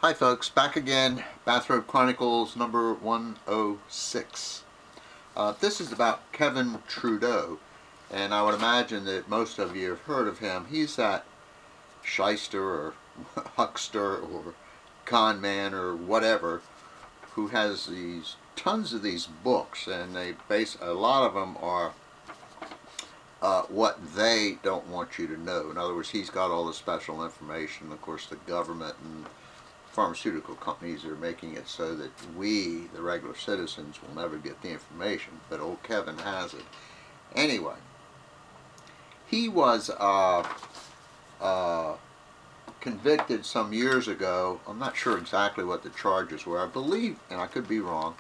Hi folks, back again, Bathrobe Chronicles number 106. This is about Kevin Trudeau, and I would imagine that most of you have heard of him. He's that shyster or huckster or con man or whatever who has these tons of these books, and a lot of them are what they don't want you to know. In other words, he's got all the special information. Of course, the government and pharmaceutical companies are making it so that we, the regular citizens, will never get the information, but old Kevin has it. Anyway, he was convicted some years ago. I'm not sure exactly what the charges were. I believe, and I could be wrong,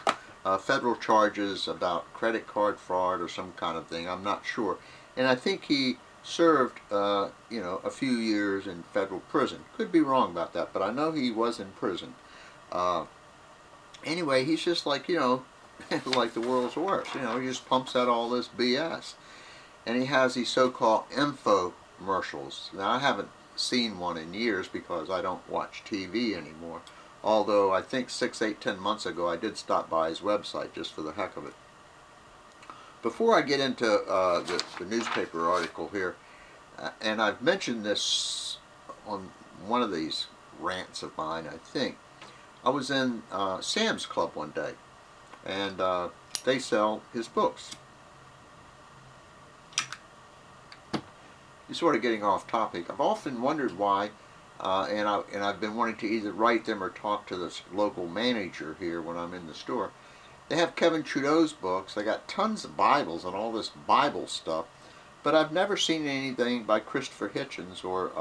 federal charges about credit card fraud or some kind of thing. I'm not sure. And I think he served, a few years in federal prison. Could be wrong about that, but I know he was in prison. Anyway, he's just like, like the world's worst. He just pumps out all this BS. And he has these so-called infomercials. Now, I haven't seen one in years because I don't watch TV anymore. Although I think 6, 8, 10 months ago I did stop by his website just for the heck of it. Before I get into the newspaper article here, and I've mentioned this on one of these rants of mine, I think. I was in Sam's Club one day, and they sell his books. You're sort of getting off topic. I've often wondered why, and I've been wanting to either write them or talk to the local manager here when I'm in the store. They have Kevin Trudeau's books. They got tons of Bibles and all this Bible stuff, but I've never seen anything by Christopher Hitchens or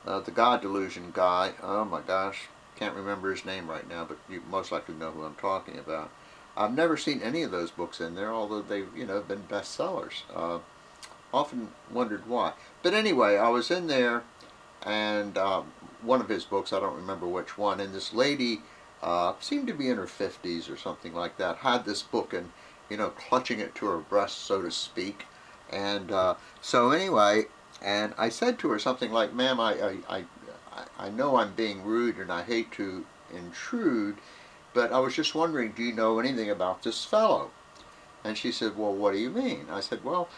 the God Delusion guy. Oh my gosh, can't remember his name right now, but you most likely know who I'm talking about. I've never seen any of those books in there, although they've been bestsellers. Often wondered why. But anyway, I was in there, and one of his books, I don't remember which one, and this lady seemed to be in her 50s or something like that, had this book and, clutching it to her breast, so to speak. And so anyway, and I said to her something like, "Ma'am, I know I'm being rude and I hate to intrude, but I was just wondering, do you know anything about this fellow?" And she said, "Well, what do you mean?" I said, "Well,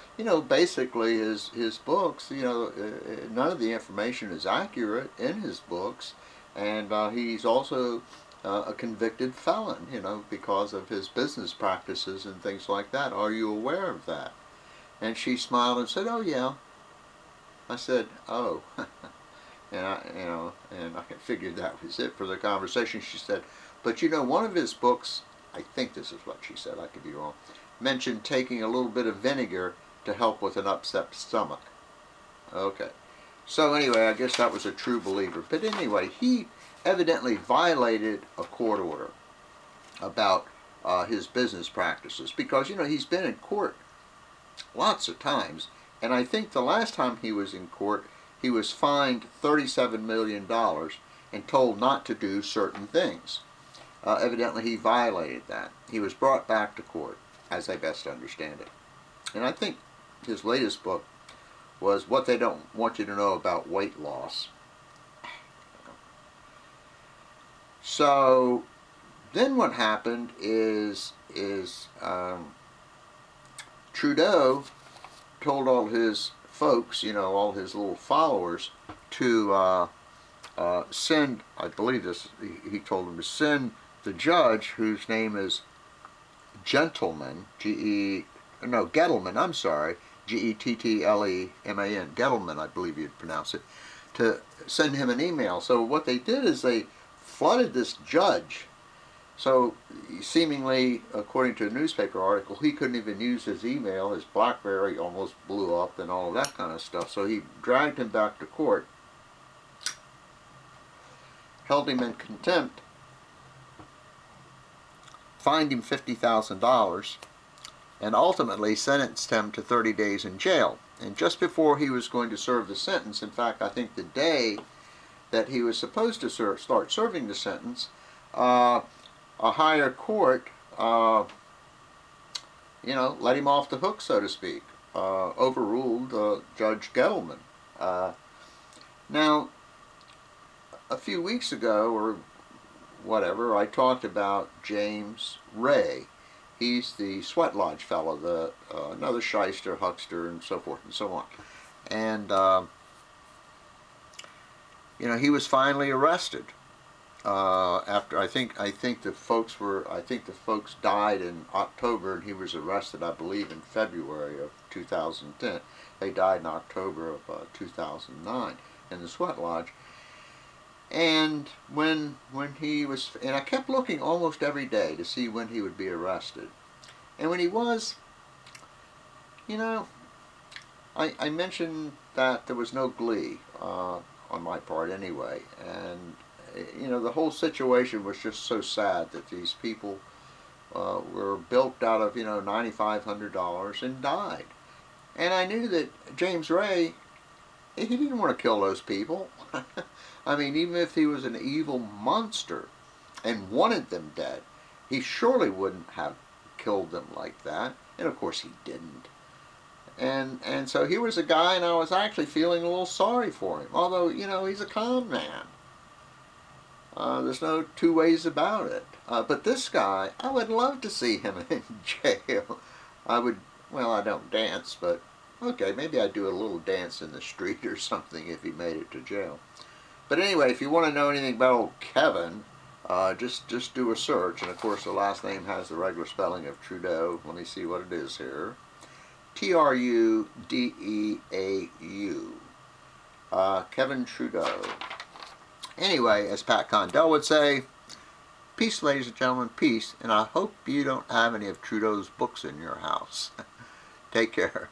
basically his books, none of the information is accurate in his books, and he's also a convicted felon, because of his business practices and things like that. Are you aware of that?" And she smiled and said, "Oh, yeah." I said, "Oh." And I figured that was it for the conversation. She said, "But one of his books," I think this is what she said, I could be wrong, mentioned taking a little bit of vinegar to help with an upset stomach. Okay. So anyway, I guess that was a true believer. But anyway, he evidently violated a court order about his business practices, because he's been in court lots of times, and I think the last time he was in court he was fined $37 million and told not to do certain things. Evidently he violated that. He was brought back to court, as I best understand it. And I think his latest book was What They Don't Want You to Know About Weight Loss. So then what happened is Trudeau told all his folks, all his little followers, to send, I believe this, he told them to send the judge, whose name is Gettleman, Gettleman, I'm sorry, Gettleman, Gettleman, I believe you'd pronounce it, to send him an email. So what they did is they flooded this judge. So seemingly, according to a newspaper article, he couldn't even use his email. His BlackBerry almost blew up and all of that kind of stuff. So he dragged him back to court, held him in contempt, fined him $50,000, and ultimately sentenced him to 30 days in jail. And just before he was going to serve the sentence, in fact, I think the day that he was supposed to start serving the sentence, a higher court, let him off the hook, so to speak, overruled Judge Gettleman. Now, a few weeks ago, or whatever, I talked about James Ray. He's the sweat lodge fellow, the another shyster, huckster, and so forth and so on. And you know, he was finally arrested after I think the folks died in October, and he was arrested, I believe, in February of 2010. They died in October of 2009 in the sweat lodge. And when he was, and I kept looking almost every day to see when he would be arrested. And when he was, you know, I mentioned that there was no glee on my part anyway. And, you know, the whole situation was just so sad that these people were bilked out of, you know, $9,500 and died. And I knew that James Ray, he didn't want to kill those people. I mean, even if he was an evil monster and wanted them dead, he surely wouldn't have killed them like that. And of course he didn't. And so he was a guy, and I was actually feeling a little sorry for him. Although, you know, he's a con man. There's no two ways about it. But this guy, I would love to see him in jail. Well, I don't dance, but okay, maybe I'd do a little dance in the street or something if he made it to jail. But anyway, if you want to know anything about old Kevin, just do a search. And of course the last name has the regular spelling of Trudeau. Let me see what it is here. Trudeau. Kevin Trudeau. Anyway, as Pat Condell would say, peace, ladies and gentlemen, peace. And I hope you don't have any of Trudeau's books in your house. Take care.